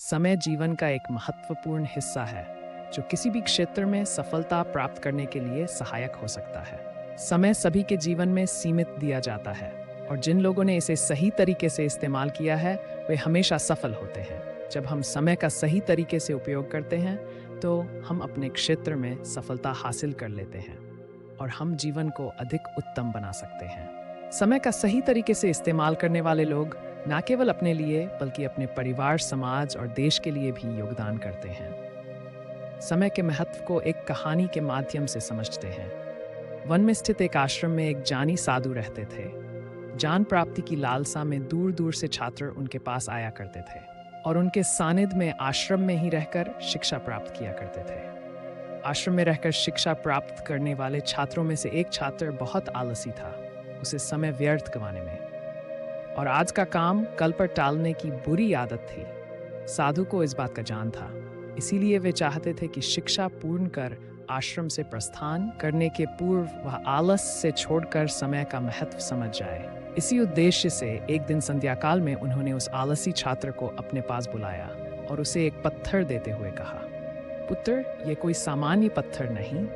समय जीवन का एक महत्वपूर्ण हिस्सा है जो किसी भी क्षेत्र में सफलता प्राप्त करने के लिए सहायक हो सकता है। समय सभी के जीवन में सीमित दिया जाता है और जिन लोगों ने इसे सही तरीके से इस्तेमाल किया है वे हमेशा सफल होते हैं। जब हम समय का सही तरीके से उपयोग करते हैं तो हम अपने क्षेत्र में सफलता हासिल कर लेते हैं और हम जीवन को अधिक उत्तम बना सकते हैं। समय का सही तरीके से इस्तेमाल करने वाले लोग न केवल अपने लिए बल्कि अपने परिवार, समाज और देश के लिए भी योगदान करते हैं। समय के महत्व को एक कहानी के माध्यम से समझते हैं। वन में स्थित एक आश्रम में एक ज्ञानी साधु रहते थे। ज्ञान प्राप्ति की लालसा में दूर दूर से छात्र उनके पास आया करते थे और उनके सानिध्य में आश्रम में ही रहकर शिक्षा प्राप्त किया करते थे। आश्रम में रहकर शिक्षा प्राप्त करने वाले छात्रों में से एक छात्र बहुत आलसी था। उसे समय व्यर्थ गंवाने में और आज का काम कल पर टालने की बुरी आदत थी। साधु को इस बात का जान था, इसीलिए वे चाहते थे कि शिक्षा पूर्ण कर आश्रम से प्रस्थान करने के पूर्व वह आलस से छोड़कर समय का महत्व समझ जाए। इसी उद्देश्य से एक दिन संध्याकाल में उन्होंने उस आलसी छात्र को अपने पास बुलाया और उसे एक पत्थर देते हुए कहा, पुत्र, ये कोई सामान्य पत्थर नहीं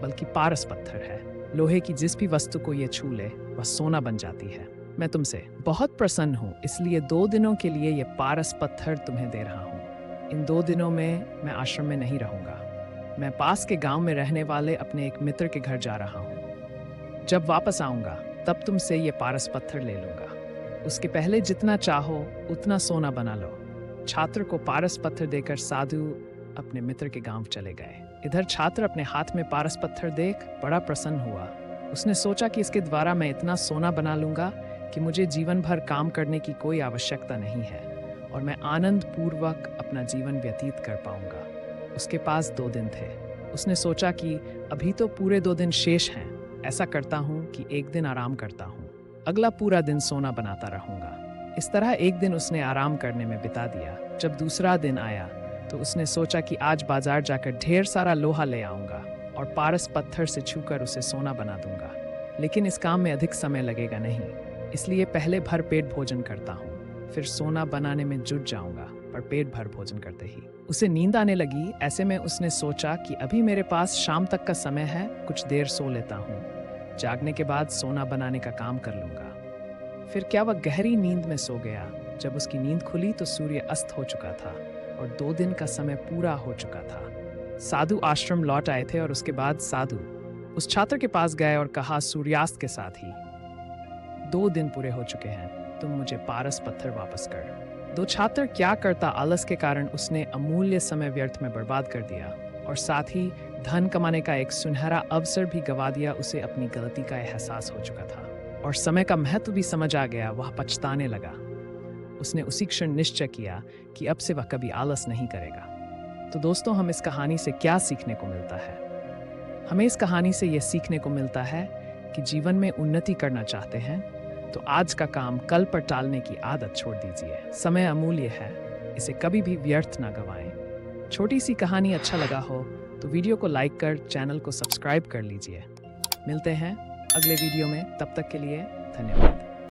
बल्कि पारस पत्थर है। लोहे की जिस भी वस्तु को ये छू ले वह सोना बन जाती है। मैं तुमसे बहुत प्रसन्न हूँ, इसलिए 2 दिनों के लिए ये पारस पत्थर तुम्हें दे रहा हूँ। इन 2 दिनों में मैं आश्रम में नहीं रहूँगा। मैं पास के गांव में रहने वाले अपने एक मित्र के घर जा रहा हूँ। जब वापस आऊँगा तब तुमसे ये पारस पत्थर ले लूँगा। उसके पहले जितना चाहो उतना सोना बना लो। छात्र को पारस पत्थर देकर साधु अपने मित्र के गांव चले गए। इधर छात्र अपने हाथ में पारस पत्थर देख बड़ा प्रसन्न हुआ। उसने सोचा कि इसके द्वारा मैं इतना सोना बना लूँगा कि मुझे जीवन भर काम करने की कोई आवश्यकता नहीं है और मैं आनंद पूर्वक अपना जीवन व्यतीत कर पाऊंगा। उसके पास 2 दिन थे। उसने सोचा कि अभी तो पूरे 2 दिन शेष हैं। ऐसा करता हूँ कि एक दिन आराम करता हूँ, अगला पूरा दिन सोना बनाता रहूंगा। इस तरह एक दिन उसने आराम करने में बिता दिया। जब दूसरा दिन आया तो उसने सोचा कि आज बाजार जाकर ढेर सारा लोहा ले आऊंगा और पारस पत्थर से छूकर उसे सोना बना दूंगा। लेकिन इस काम में अधिक समय लगेगा नहीं, इसलिए पहले भर पेट भोजन करता हूँ, फिर सोना बनाने में जुट जाऊंगा। पर पेट भर भोजन करते ही उसे नींद आने लगी। ऐसे में उसने सोचा कि अभी मेरे पास शाम तक का समय है, कुछ देर सो लेता हूँ। जागने के बाद सोना बनाने का काम कर लूंगा। फिर क्या वह गहरी नींद में सो गया। जब उसकी नींद खुली तो सूर्य अस्त हो चुका था और 2 दिन का समय पूरा हो चुका था। साधु आश्रम लौट आए थे और उसके बाद साधु उस छात्र के पास गए और कहा, सूर्यास्त के साथ ही 2 दिन पूरे हो चुके हैं, तुम मुझे पारस पत्थर वापस कर दो। छात्र क्या करता, आलस के कारण उसने अमूल्य समय व्यर्थ में बर्बाद कर दिया और साथ ही धन कमाने का एक सुनहरा अवसर भी गवा दिया। उसे अपनी गलती का एहसास हो चुका था और समय का महत्व भी समझ आ गया। वह पछताने लगा। उसने उसी क्षण निश्चय किया कि अब से वह कभी आलस नहीं करेगा। तो दोस्तों, हम इस कहानी से क्या सीखने को मिलता है? हमें इस कहानी से यह सीखने को मिलता है कि जीवन में उन्नति करना चाहते हैं तो आज का काम कल पर टालने की आदत छोड़ दीजिए। समय अमूल्य है, इसे कभी भी व्यर्थ ना गंवाएं। छोटी सी कहानी अच्छा लगा हो तो वीडियो को लाइक कर चैनल को सब्सक्राइब कर लीजिए। मिलते हैं अगले वीडियो में, तब तक के लिए धन्यवाद।